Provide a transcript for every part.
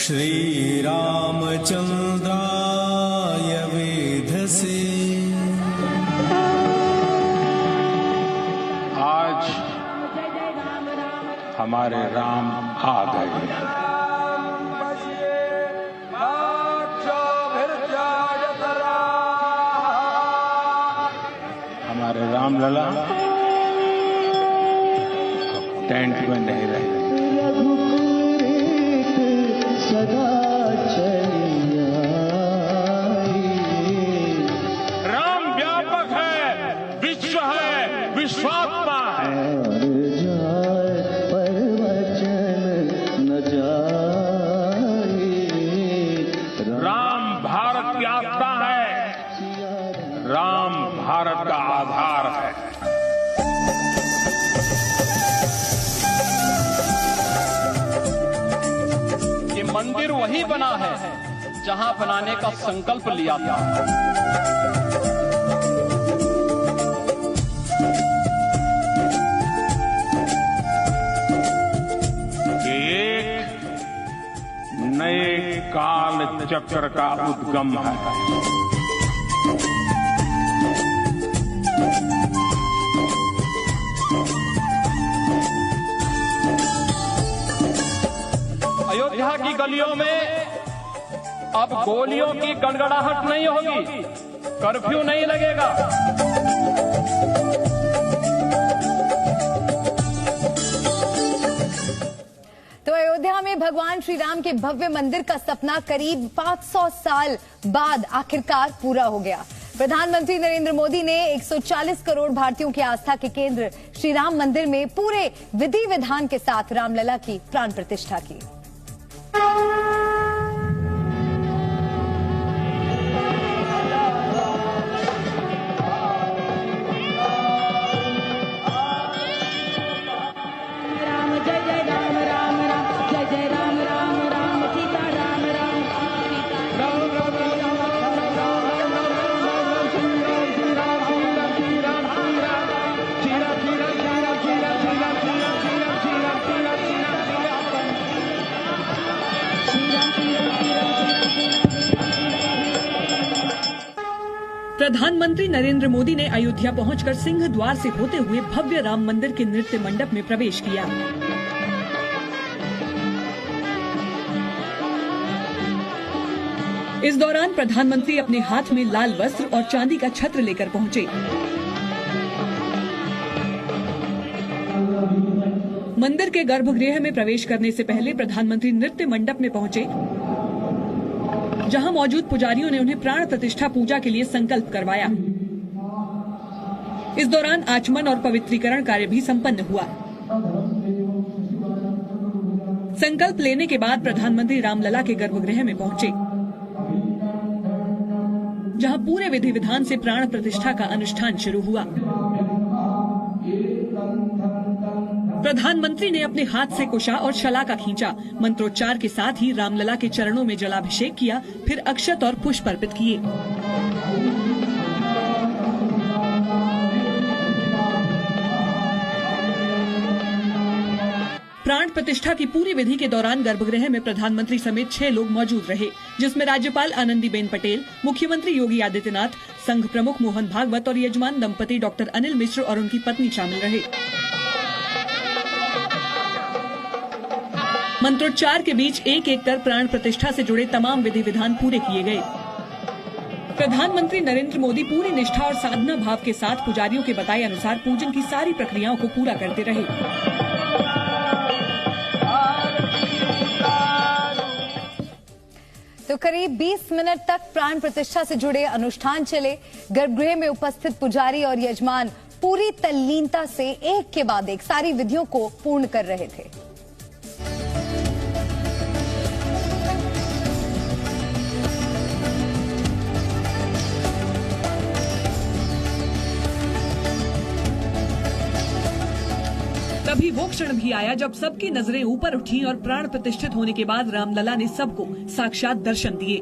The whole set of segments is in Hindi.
श्रीरामचन्द्राय वेधसे। आज हमारे राम आ गए। हमारे राम लला टेंट में नहीं रहे। राम व्यापक है, विश्व है, विश्वात्मा है। राम भारत की आस्था है, राम भारत का आधार है। ये मंदिर वही बना है जहां बनाने का संकल्प लिया था। ये एक नए काल चक्र का उद्गम है। अयोध्या की गलियों में अब गोलियों की गड़गड़ाहट नहीं होगी, कर्फ्यू नहीं लगेगा। तो अयोध्या में भगवान श्री राम के भव्य मंदिर का सपना करीब 500 साल बाद आखिरकार पूरा हो गया। प्रधानमंत्री नरेंद्र मोदी ने 140 करोड़ भारतीयों की आस्था के केंद्र श्री राम मंदिर में पूरे विधि विधान के साथ रामलला की प्राण प्रतिष्ठा की। प्रधानमंत्री नरेंद्र मोदी ने अयोध्या पहुंचकर सिंह द्वार से होते हुए भव्य राम मंदिर के नृत्य मंडप में प्रवेश किया। इस दौरान प्रधानमंत्री अपने हाथ में लाल वस्त्र और चांदी का छत्र लेकर पहुंचे। मंदिर के गर्भगृह में प्रवेश करने से पहले प्रधानमंत्री नृत्य मंडप में पहुंचे, जहां मौजूद पुजारियों ने उन्हें प्राण प्रतिष्ठा पूजा के लिए संकल्प करवाया। इस दौरान आचमन और पवित्रीकरण कार्य भी संपन्न हुआ। संकल्प लेने के बाद प्रधानमंत्री रामलला के गर्भगृह में पहुंचे, जहां पूरे विधि विधान से प्राण प्रतिष्ठा का अनुष्ठान शुरू हुआ। प्रधानमंत्री ने अपने हाथ से कुशा और शलाका खींचा। मंत्रोच्चार के साथ ही रामलला के चरणों में जलाभिषेक किया, फिर अक्षत और पुष्प अर्पित किए। प्राण प्रतिष्ठा की पूरी विधि के दौरान गर्भगृह में प्रधानमंत्री समेत 6 लोग मौजूद रहे, जिसमें राज्यपाल आनंदीबेन पटेल, मुख्यमंत्री योगी आदित्यनाथ, संघ प्रमुख मोहन भागवत और यजमान दंपति डॉक्टर अनिल मिश्र और उनकी पत्नी शामिल रहे। मंत्रोच्चार के बीच एक एक कर प्राण प्रतिष्ठा से जुड़े तमाम विधि विधान पूरे किए गए। प्रधानमंत्री नरेंद्र मोदी पूरी निष्ठा और साधना भाव के साथ पुजारियों के बताए अनुसार पूजन की सारी प्रक्रियाओं को पूरा करते रहे। तो करीब 20 मिनट तक प्राण प्रतिष्ठा से जुड़े अनुष्ठान चले। गर्भगृह में उपस्थित पुजारी और यजमान पूरी तल्लीनता से एक के बाद एक सारी विधियों को पूर्ण कर रहे थे। तभी वो क्षण भी आया जब सबकी नजरें ऊपर उठी और प्राण प्रतिष्ठित होने के बाद रामलला ने सबको साक्षात दर्शन दिए।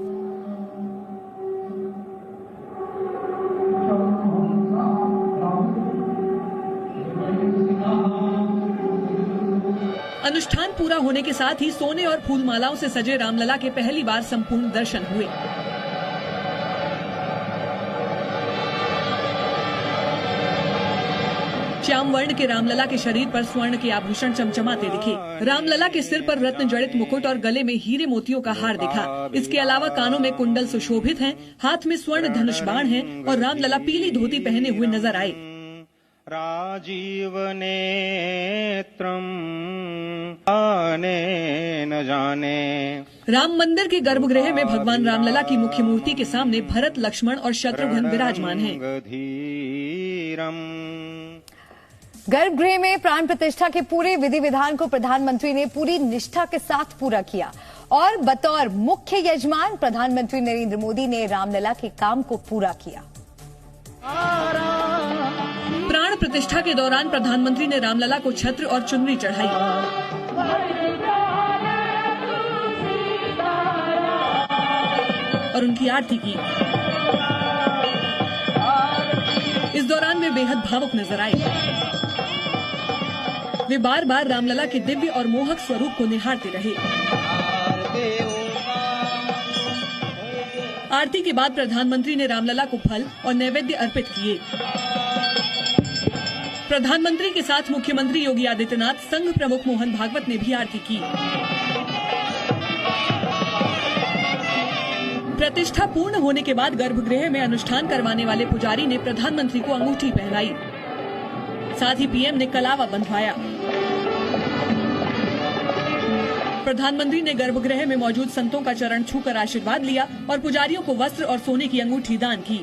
अनुष्ठान पूरा होने के साथ ही सोने और फूलमालाओं से सजे रामलला के पहली बार संपूर्ण दर्शन हुए। श्याम वर्ण के रामलला के शरीर पर स्वर्ण के आभूषण चमचमाते दिखे। रामलला के सिर पर रत्न जड़ित मुकुट और गले में हीरे मोतियों का हार दिखा। इसके अलावा कानों में कुंडल सुशोभित हैं, हाथ में स्वर्ण धनुष बाण है और रामलला पीली धोती पहने हुए नजर आए। राजीव नेत्रम आने न जाने। राम मंदिर के गर्भगृह में भगवान रामलला की मुख्य मूर्ति के सामने भरत, लक्ष्मण और शत्रुघ्न विराजमान हैं। गर्भगृह में प्राण प्रतिष्ठा के पूरे विधि विधान को प्रधानमंत्री ने पूरी निष्ठा के साथ पूरा किया और बतौर मुख्य यजमान प्रधानमंत्री नरेंद्र मोदी ने रामलला के काम को पूरा किया। प्राण प्रतिष्ठा के दौरान प्रधानमंत्री ने रामलला को छत्र और चुनरी चढ़ाई और उनकी आरती की। इस दौरान वे बेहद भावुक नजर आए। वे बार बार रामलला के दिव्य और मोहक स्वरूप को निहारते रहे। आरती के बाद प्रधानमंत्री ने रामलला को फल और नैवेद्य अर्पित किए। प्रधानमंत्री के साथ मुख्यमंत्री योगी आदित्यनाथ, संघ प्रमुख मोहन भागवत ने भी आरती की। प्रतिष्ठा पूर्ण होने के बाद गर्भगृह में अनुष्ठान करवाने वाले पुजारी ने प्रधानमंत्री को अंगूठी पहनाई। साथ ही पीएम ने कलावा बंधवाया। प्रधानमंत्री ने गर्भगृह में मौजूद संतों का चरण छूकर आशीर्वाद लिया और पुजारियों को वस्त्र और सोने की अंगूठी दान की।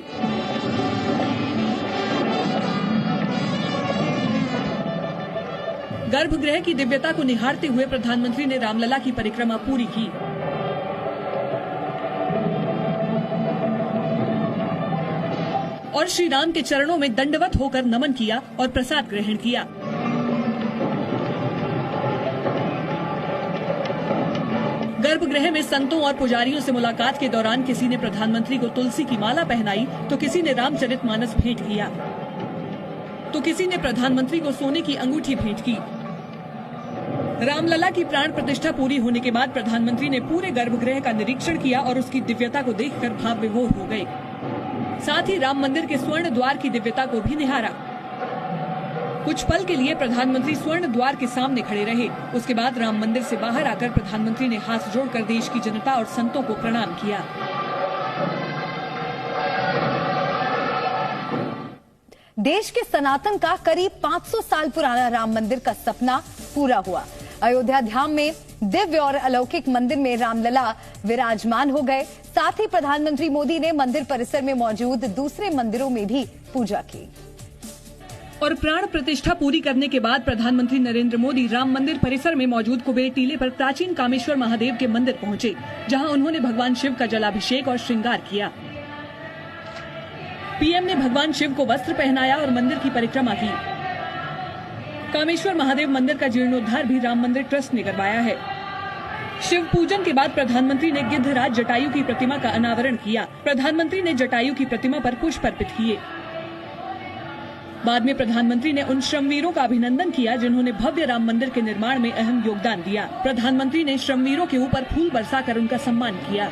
गर्भगृह की दिव्यता को निहारते हुए प्रधानमंत्री ने रामलला की परिक्रमा पूरी की और श्री राम के चरणों में दंडवत होकर नमन किया और प्रसाद ग्रहण किया। गर्भगृह में संतों और पुजारियों से मुलाकात के दौरान किसी ने प्रधानमंत्री को तुलसी की माला पहनाई, तो किसी ने रामचरितमानस भेंट किया, तो किसी ने प्रधानमंत्री को सोने की अंगूठी भेंट की। रामलला की प्राण प्रतिष्ठा पूरी होने के बाद प्रधानमंत्री ने पूरे गर्भगृह का निरीक्षण किया और उसकी दिव्यता को देखकर भाव विभोर हो गए। साथ ही राम मंदिर के स्वर्ण द्वार की दिव्यता को भी निहारा। कुछ पल के लिए प्रधानमंत्री स्वर्ण द्वार के सामने खड़े रहे। उसके बाद राम मंदिर से बाहर आकर प्रधानमंत्री ने हाथ जोड़कर देश की जनता और संतों को प्रणाम किया। देश के सनातन का करीब 500 साल पुराना राम मंदिर का सपना पूरा हुआ। अयोध्या धाम में दिव्य और अलौकिक मंदिर में रामलला विराजमान हो गए। साथ ही प्रधानमंत्री मोदी ने मंदिर परिसर में मौजूद दूसरे मंदिरों में भी पूजा की। और प्राण प्रतिष्ठा पूरी करने के बाद प्रधानमंत्री नरेंद्र मोदी राम मंदिर परिसर में मौजूद कुबेर टीले पर प्राचीन कामेश्वर महादेव के मंदिर पहुंचे, जहां उन्होंने भगवान शिव का जलाभिषेक और श्रृंगार किया। पीएम ने भगवान शिव को वस्त्र पहनाया और मंदिर की परिक्रमा की। कामेश्वर महादेव मंदिर का जीर्णोद्धार भी राम मंदिर ट्रस्ट ने करवाया है। शिव पूजन के बाद प्रधानमंत्री ने गिद्धराज जटायु की प्रतिमा का अनावरण किया। प्रधानमंत्री ने जटायु की प्रतिमा पर पुष्प अर्पित किए। बाद में प्रधानमंत्री ने उन श्रमवीरों का अभिनंदन किया जिन्होंने भव्य राम मंदिर के निर्माण में अहम योगदान दिया। प्रधानमंत्री ने श्रमवीरों के ऊपर फूल बरसाकर उनका सम्मान किया।